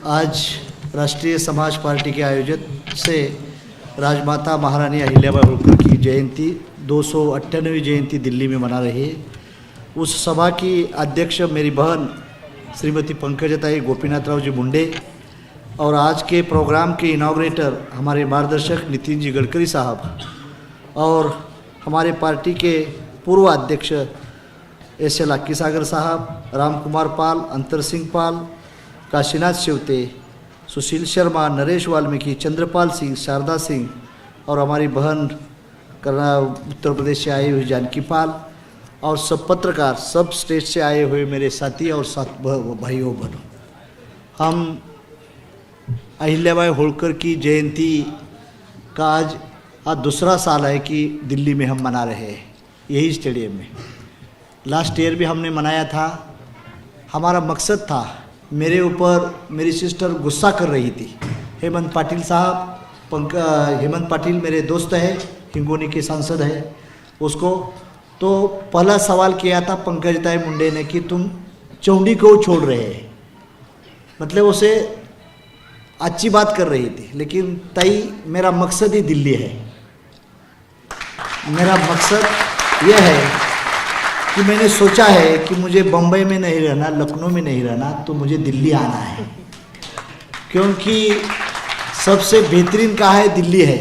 आज राष्ट्रीय समाज पार्टी के आयोजन से राजमाता महारानी अहिल्याबाई होलकर की जयंती 298वीं जयंती दिल्ली में मना रही है। उस सभा की अध्यक्ष मेरी बहन श्रीमती पंकजताई गोपीनाथराव जी मुंडे और आज के प्रोग्राम के इनाग्रेटर हमारे मार्गदर्शक नितिन जी गडकरी साहब और हमारे पार्टी के पूर्व अध्यक्ष एस.एल. अक्कीसागर साहब, राम कुमार पाल, अंतर सिंह पाल, काशीनाथ शिवते, सुशील शर्मा, नरेश वाल्मीकि, चंद्रपाल सिंह, शारदा सिंह और हमारी बहन उत्तर प्रदेश से आए हुए जानकी पाल और सब पत्रकार, सब स्टेट से आए हुए मेरे साथी और साथ भाइयों बहनों, हम अहिल्याबाई होलकर की जयंती का आज दूसरा साल है कि दिल्ली में हम मना रहे हैं, यही स्टेडियम में। लास्ट ईयर भी हमने मनाया था। हमारा मकसद था, मेरे ऊपर मेरी सिस्टर गुस्सा कर रही थी, हेमंत पाटिल साहब, हेमंत पाटिल मेरे दोस्त है, हिंगोनी के सांसद है, उसको तो पहला सवाल किया था पंकजताई मुंडे ने कि तुम चौंडी को छोड़ रहे हैं, मतलब उसे अच्छी बात कर रही थी। लेकिन ताई, मेरा मकसद ही दिल्ली है। मेरा मकसद यह है कि मैंने सोचा है कि मुझे बम्बई में नहीं रहना, लखनऊ में नहीं रहना, तो मुझे दिल्ली आना है, क्योंकि सबसे बेहतरीन कहा है दिल्ली है।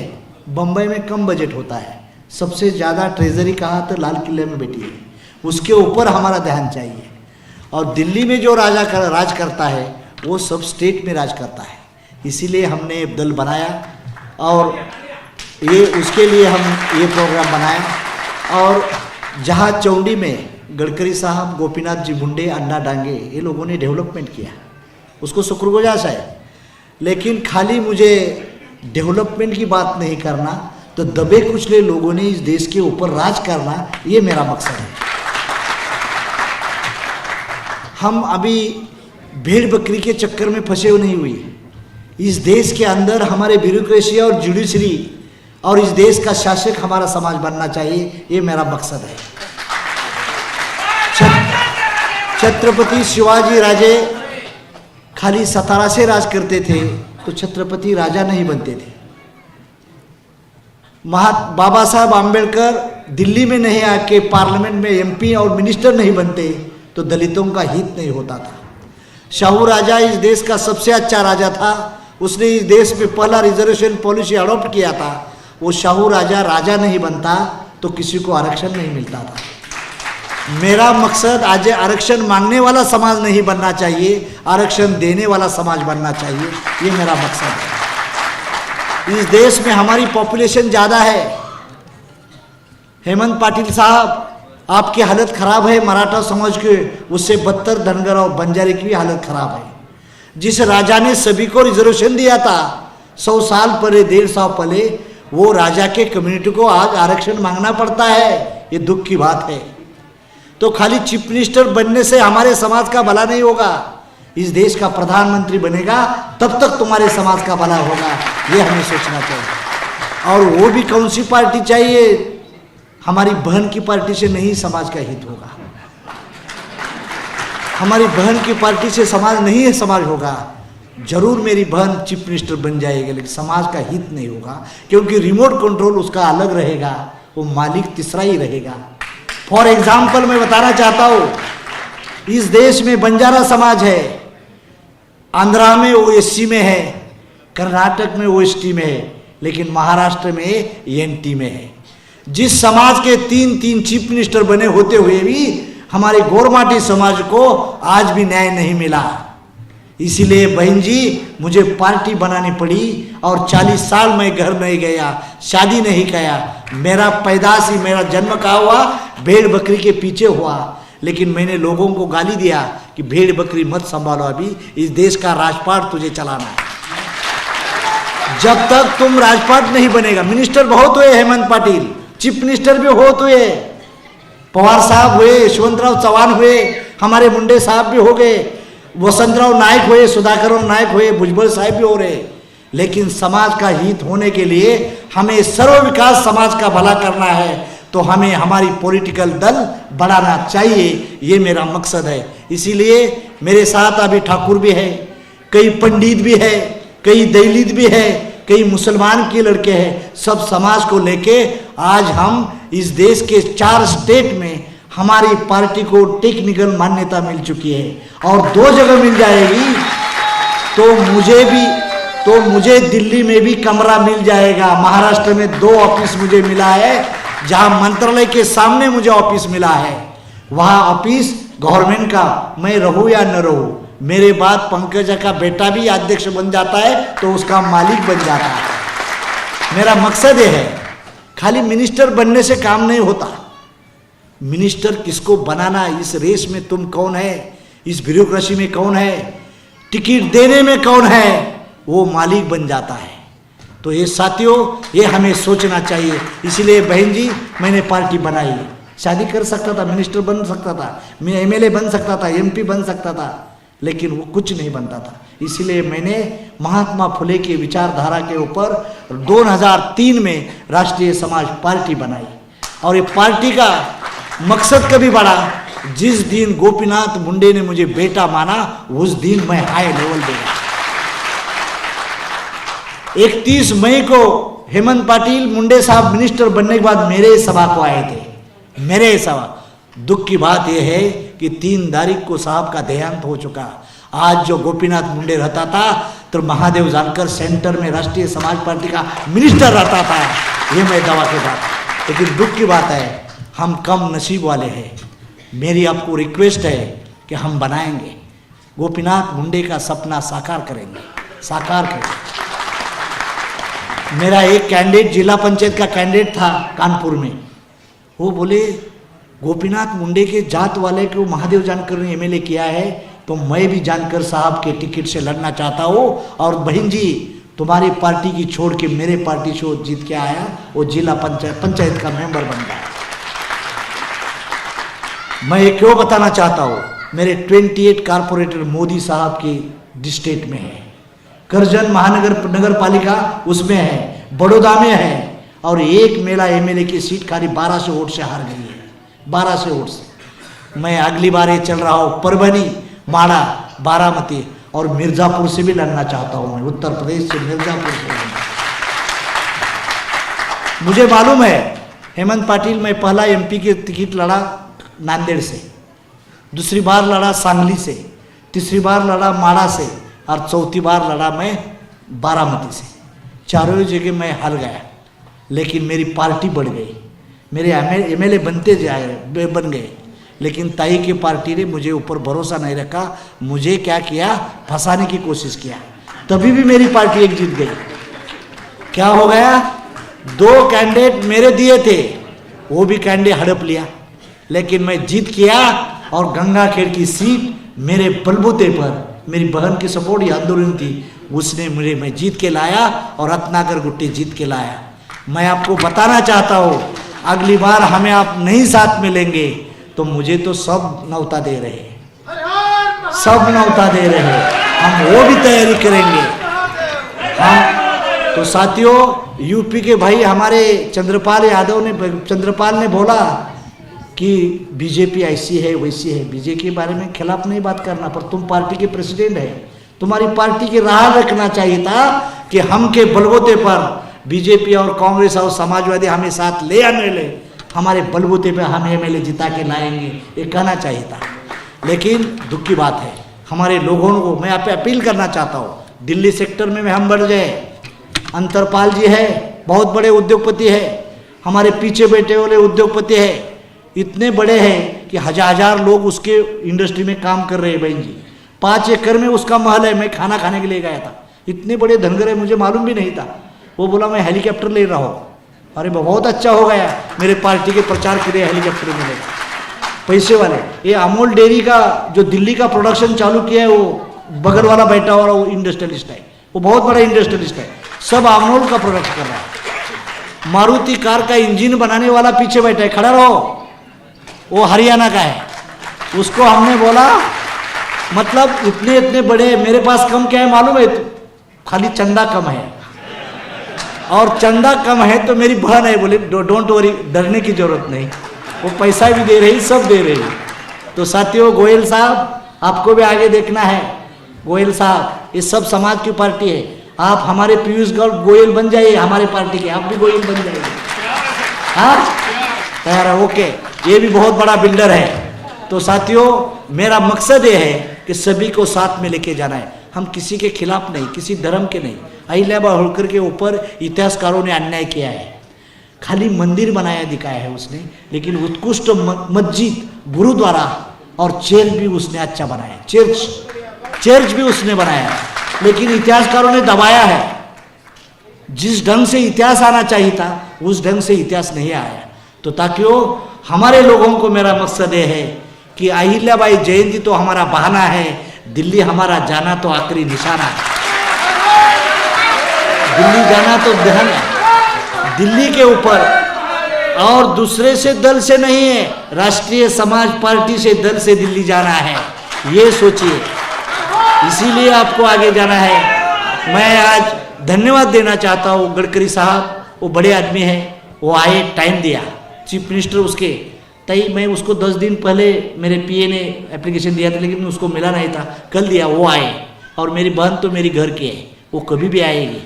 बम्बई में कम बजट होता है, सबसे ज़्यादा ट्रेजरी कहा तो लाल किले में बैठी है, उसके ऊपर हमारा ध्यान चाहिए। और दिल्ली में जो राज करता है वो सब स्टेट में राज करता है, इसीलिए हमने दल बनाया और ये उसके लिए हम ये प्रोग्राम बनाया। और जहाँ चौंडी में गडकरी साहब, गोपीनाथ जी मुंडे, अन्ना डांगे, ये लोगों ने डेवलपमेंट किया, उसको शुक्रगुजार है। लेकिन खाली मुझे डेवलपमेंट की बात नहीं करना, तो दबे कुचले लोगों ने इस देश के ऊपर राज करना, ये मेरा मकसद है। हम अभी भेड़ बकरी के चक्कर में फंसे नहीं हुए। इस देश के अंदर हमारे ब्यूरोक्रेसी और जुडिशरी और इस देश का शासक हमारा समाज बनना चाहिए, ये मेरा मकसद है। छत्रपति शिवाजी राजे खाली सतारा से राज करते थे तो छत्रपति राजा नहीं बनते थे। बाबा साहब आम्बेडकर दिल्ली में नहीं आके पार्लियामेंट में एमपी और मिनिस्टर नहीं बनते तो दलितों का हित नहीं होता था। शाहू राजा इस देश का सबसे अच्छा राजा था, उसने इस देश में पहला रिजर्वेशन पॉलिसी अडॉप्ट किया था। वो शाहू राजा राजा नहीं बनता तो किसी को आरक्षण नहीं मिलता था। मेरा मकसद आज आरक्षण मांगने वाला समाज नहीं बनना चाहिए, आरक्षण देने वाला समाज बनना चाहिए, ये मेरा मकसद है। इस देश में हमारी पॉपुलेशन ज़्यादा है। हेमंत पाटिल साहब, आपकी हालत खराब है, मराठा समाज के उससे बदतर धनगर और बंजारे की भी हालत खराब है। जिस राजा ने सभी को रिजर्वेशन दिया था 100 साल पहले, 150 साल पहले, वो राजा के कम्युनिटी को आज आरक्षण मांगना पड़ता है, ये दुख की बात है। तो खाली चीफ मिनिस्टर बनने से हमारे समाज का भला नहीं होगा। इस देश का प्रधानमंत्री बनेगा तब तक तुम्हारे समाज का भला होगा, ये हमें सोचना चाहिए। और वो भी कौन सी पार्टी चाहिए? हमारी बहन की पार्टी से नहीं समाज का हित होगा, हमारी बहन की पार्टी से समाज नहीं है, समाज होगा। जरूर मेरी बहन चीफ मिनिस्टर बन जाएगी, लेकिन समाज का हित नहीं होगा, क्योंकि रिमोट कंट्रोल उसका अलग रहेगा, वो मालिक तीसरा ही रहेगा। फॉर एग्जाम्पल मैं बताना चाहता हूँ, इस देश में बंजारा समाज है, आंध्रा में वो एससी में है, कर्नाटक में वो एसटी में है, लेकिन महाराष्ट्र में एनटी में है। जिस समाज के 3 चीफ मिनिस्टर बने होते हुए भी हमारे गोरमाटी समाज को आज भी न्याय नहीं मिला। इसीलिए बहन जी, मुझे पार्टी बनानी पड़ी और 40 साल मैं घर नहीं गया, शादी नहीं किया। मेरा पैदाश ही, मेरा जन्म कहा हुआ भेड़ बकरी के पीछे हुआ, लेकिन मैंने लोगों को गाली दिया कि भेड़ बकरी मत संभालो, अभी इस देश का राजपाट तुझे चलाना है। जब तक तुम राजपाट नहीं बनेगा, मिनिस्टर बहुत हुए हेमंत पाटिल, चीफ मिनिस्टर भी बहुत हुए, पवार साहब हुए, यशवंतराव चौहान हुए, हमारे मुंडे साहब भी हो गए, वसंतराव नायक हुए, सुधाकर नायक हुए, भुजबल साहब भी हो रहे। लेकिन समाज का हित होने के लिए हमें सर्व विकास समाज का भला करना है, तो हमें हमारी पॉलिटिकल दल बढ़ाना चाहिए, ये मेरा मकसद है। इसीलिए मेरे साथ अभी ठाकुर भी है, कई पंडित भी है, कई दलित भी है, कई मुसलमान के लड़के हैं। सब समाज को लेके आज हम इस देश के 4 स्टेट में हमारी पार्टी को टेक्निकल मान्यता मिल चुकी है और 2 जगह मिल जाएगी तो मुझे दिल्ली में भी कमरा मिल जाएगा। महाराष्ट्र में 2 ऑफिस मुझे मिला है, जहां मंत्रालय के सामने मुझे ऑफिस मिला है, वहां ऑफिस गवर्नमेंट का, मैं रहूं या न रहूं, मेरे बाद पंकजा का बेटा भी अध्यक्ष बन जाता है तो उसका मालिक बन जाता है। मेरा मकसद ये है, खाली मिनिस्टर बनने से काम नहीं होता। मिनिस्टर किसको बनाना, इस रेस में तुम कौन है, इस ब्यूरोक्रेसी में कौन है, टिकट देने में कौन है, वो मालिक बन जाता है। तो ये साथियों, ये हमें सोचना चाहिए। इसलिए बहन जी, मैंने पार्टी बनाई। शादी कर सकता था, मिनिस्टर बन सकता था, मैं एमएलए बन सकता था, एमपी बन सकता था, लेकिन वो कुछ नहीं बनता था। इसलिए मैंने महात्मा फुले की विचारधारा के ऊपर 2003 में राष्ट्रीय समाज पार्टी बनाई। और ये पार्टी का मकसद कभी बढ़ा, जिस दिन गोपीनाथ मुंडे ने मुझे बेटा माना, उस दिन मैं हाई लेवल पे गया। 31 मई को हेमंत पाटिल मुंडे साहब मिनिस्टर बनने के बाद मेरे सभा को आए थे, मेरे सभा। दुख की बात यह है कि 3 तारीख को साहब का देहांत हो चुका। आज जो गोपीनाथ मुंडे रहता था तो महादेव जानकर सेंटर में राष्ट्रीय समाज पार्टी का मिनिस्टर रहता था, ये मैं दावा के साथ। लेकिन दुख की बात है, हम कम नसीब वाले हैं। मेरी आपको रिक्वेस्ट है कि हम बनाएंगे, गोपीनाथ मुंडे का सपना साकार करेंगे, साकार करेंगे। मेरा एक कैंडिडेट, जिला पंचायत का कैंडिडेट था कानपुर में, वो बोले गोपीनाथ मुंडे के जात वाले को महादेव जानकर ने एमएलए किया है, तो मैं भी जानकर साहब के टिकट से लड़ना चाहता हूँ। और बहन जी, तुम्हारी पार्टी की छोड़ के मेरे पार्टी से जीत के आया, वो जिला पंचायत का मेंबर बन गया। मैं ये क्यों बताना चाहता हूँ, मेरे 28 कारपोरेटर मोदी साहब की डिस्ट्रिक्ट में है, करजन महानगर नगर पालिका उसमें है, बड़ौदा में है, और एक मेरा एमएलए की सीट खाली 1200 वोट से हार गई है, 1200 वोट से। मैं अगली बार ये चल रहा हूँ परभनी, माड़ा, बारामती और मिर्जापुर से भी लड़ना चाहता हूँ। मैं उत्तर प्रदेश से मिर्जापुर से मुझे मालूम है हेमंत पाटिल, मैं पहला एमपी के टिकट लड़ा नांदेड़ से, दूसरी बार लड़ा सांगली से, तीसरी बार लड़ा माड़ा से, और चौथी बार लड़ा मैं बारामती से। चारों जगह मैं हार गया, लेकिन मेरी पार्टी बढ़ गई, मेरे एमएलए बन गए। लेकिन ताई की पार्टी ने मुझे ऊपर भरोसा नहीं रखा, मुझे क्या किया, फंसाने की कोशिश किया, तभी भी मेरी पार्टी एक जीत गई। क्या हो गया, 2 कैंडिडेट मेरे दिए थे, वो भी कैंडिडेट हड़प लिया, लेकिन मैं जीत किया। और गंगाखेड़ की सीट मेरे बलबूते पर, मेरी बहन की सपोर्ट या आंदोलन थी, उसने मैं जीत के लाया, और रत्नाकर गुट्टी जीत के लाया। मैं आपको बताना चाहता हूँ, अगली बार हमें आप नहीं साथ में लेंगे तो मुझे तो सब न्योता दे रहे हैं, सब न्योता दे रहे हैं, हम वो भी तैयारी करेंगे। हम तो साथियों, यूपी के भाई हमारे चंद्रपाल ने बोला कि बीजेपी ऐसी है वैसी है। बीजेपी के बारे में खिलाफ नहीं बात करना, पर तुम पार्टी के प्रेसिडेंट है, तुम्हारी पार्टी की राह रखना चाहिए था कि हम के बलबूते पर बीजेपी और कांग्रेस और समाजवादी हमें साथ ले या नहीं ले, हमारे बलबूते पे हम एमएलए जिता के लाएंगे, ये कहना चाहिए था। लेकिन दुख की बात है, हमारे लोगों को मैं आप पे अपील करना चाहता हूँ, दिल्ली सेक्टर में हम बढ़ जाए। अंतरपाल जी है, बहुत बड़े उद्योगपति है, हमारे पीछे बैठे वाले उद्योगपति है, इतने बड़े हैं कि हजार लोग उसके इंडस्ट्री में काम कर रहे हैं। बहन जी, 5 एकड़ में उसका महल है, मैं खाना खाने के लिए गया था, इतने बड़े धनगर है, मुझे मालूम भी नहीं था। वो बोला मैं हेलीकॉप्टर ले रहा हूँ। अरे बहुत अच्छा हो गया, मेरे पार्टी के प्रचार के लिए हेलीकॉप्टर मिले, पैसे वाले। ये अमूल डेयरी का जो दिल्ली का प्रोडक्शन चालू किया है, वो बगल वाला बैठा हुआ वो इंडस्ट्रियलिस्ट है, वो बहुत बड़ा इंडस्ट्रियलिस्ट है, सब अमूल का प्रोडक्ट कर रहा है। मारुति कार का इंजन बनाने वाला पीछे बैठा है, खड़ा रहो, वो हरियाणा का है। उसको हमने बोला, मतलब इतने बड़े, मेरे पास कम क्या है मालूम है, खाली चंदा कम है, और चंदा कम है तो मेरी बहन है, बोले डोंट वरी, डरने की जरूरत नहीं, वो पैसा भी दे रही, सब दे रही। तो साथियों, गोयल साहब आपको भी आगे देखना है, गोयल साहब, ये सब समाज की पार्टी है। आप हमारे पीयूष गोयल बन जाइए, हमारे पार्टी के, आप भी गोयल बन जाइए। हाँ, तैयार है? ओके। ये भी बहुत बड़ा बिल्डर है। तो साथियों, मेरा मकसद ये है कि सभी को साथ में लेके जाना है। हम किसी के खिलाफ नहीं, किसी धर्म के नहीं। अहिल्याबाई होलकर के ऊपर इतिहासकारों ने अन्याय किया है। खाली मंदिर बनाया दिखाया है उसने, लेकिन उत्कृष्ट मस्जिद, गुरुद्वारा और चर्च भी उसने अच्छा बनाया। चर्च भी उसने बनाया, लेकिन इतिहासकारों ने दबाया है। जिस ढंग से इतिहास आना चाहिए था, उस ढंग से इतिहास नहीं आया। तो ताकि हमारे लोगों को, मेरा मकसद ये है कि अहिल्याबाई जयंती तो हमारा बहाना है, दिल्ली हमारा जाना तो आखिरी निशाना है। दिल्ली जाना तो दहन है, दिल्ली के ऊपर, और दूसरे से दल से नहीं है, राष्ट्रीय समाज पार्टी से दल से दिल्ली जाना है, ये सोचिए। इसीलिए आपको आगे जाना है। मैं आज धन्यवाद देना चाहता हूँ गडकरी साहब, वो बड़े आदमी हैं, वो आए, टाइम दिया। चीफ मिनिस्टर उसके तई, मैं उसको 10 दिन पहले मेरे पीए ने एप्लीकेशन दिया था, लेकिन उसको मिला नहीं था, कल दिया, वो आए। और मेरी बहन तो मेरी घर की है, वो कभी भी आएगी।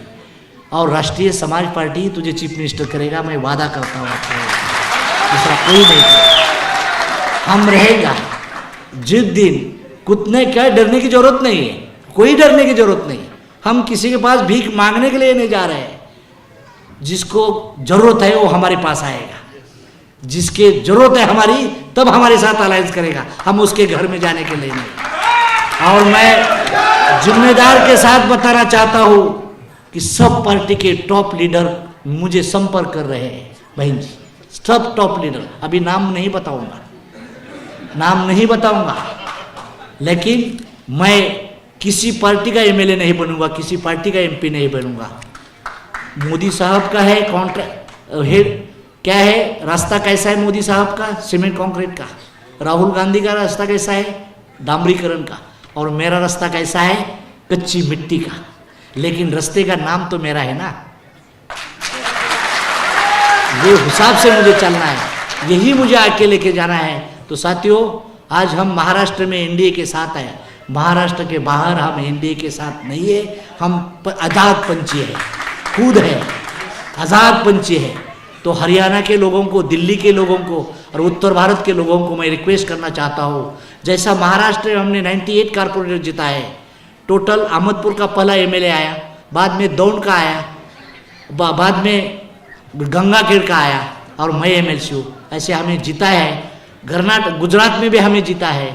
और राष्ट्रीय समाज पार्टी तुझे चीफ मिनिस्टर करेगा, मैं वादा करता हूँ आपको, दूसरा कोई नहीं करेगा। हम रहेगा जिस दिन, कुतने क्या डरने की जरूरत नहीं है, कोई डरने की जरूरत नहीं। हम किसी के पास भीख मांगने के लिए नहीं जा रहे हैं। जिसको जरूरत है वो हमारे पास आएगा, जिसके जरूरत है हमारी, तब हमारे साथ अलायंस करेगा, हम उसके घर में जाने के लिए नहीं। और मैं जिम्मेदार के साथ बताना चाहता हूँ कि सब पार्टी के टॉप लीडर मुझे संपर्क कर रहे हैं। बहन जी, सब टॉप लीडर, अभी नाम नहीं बताऊंगा, लेकिन मैं किसी पार्टी का एमएलए नहीं बनूंगा, किसी पार्टी का एमपी नहीं बनूंगा। मोदी साहब का है कॉन्ट्रैक्ट, क्या है, रास्ता कैसा है मोदी साहब का, सीमेंट कंक्रीट का। राहुल गांधी का रास्ता कैसा है, डामरीकरण का। और मेरा रास्ता कैसा है, कच्ची मिट्टी का। लेकिन रास्ते का नाम तो मेरा है ना, ये हिसाब से मुझे चलना है, यही मुझे आके लेके जाना है। तो साथियों, आज हम महाराष्ट्र में एनडीए के साथ हैं, महाराष्ट्र के बाहर हम एनडीए के साथ नहीं है। हम आज़ाद पंछी है, खुद है आज़ाद पंछी है। तो हरियाणा के लोगों को, दिल्ली के लोगों को और उत्तर भारत के लोगों को मैं रिक्वेस्ट करना चाहता हूँ, जैसा महाराष्ट्र में हमने 98 कारपोरेटर जिता है, टोटल अहमदपुर का पहला एमएलए आया, बाद में दौंड का आया, बाद में गंगाखेड़ का आया, और मैं एमएलसी हूँ। ऐसे हमें जीता है। गुजरात में भी हमें जीता है,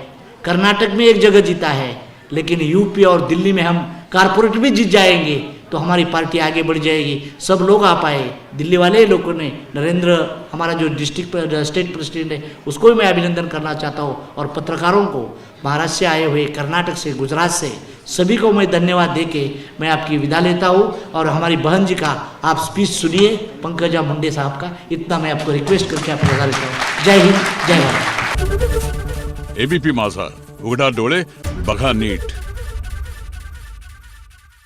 कर्नाटक में एक जगह जीता है, लेकिन यूपी और दिल्ली में हम कारपोरेट भी जीत जाएंगे तो हमारी पार्टी आगे बढ़ जाएगी। सब लोग आ पाए, दिल्ली वाले लोगों ने, नरेंद्र हमारा जो स्टेट प्रेसिडेंट है, उसको भी मैं अभिनंदन करना चाहता हूँ। और पत्रकारों को, महाराष्ट्र से आए हुए, कर्नाटक से, गुजरात से, सभी को मैं धन्यवाद देके मैं आपकी विदा लेता हूँ। और हमारी बहन जी का आप स्पीच सुनिए, पंकजा मुंडे साहब का, इतना मैं आपको रिक्वेस्ट करके आपको विदा लेता हूँ। जय हिंद, जय भारत। एबीपी माझा, उघडा डोळे बघा नीट।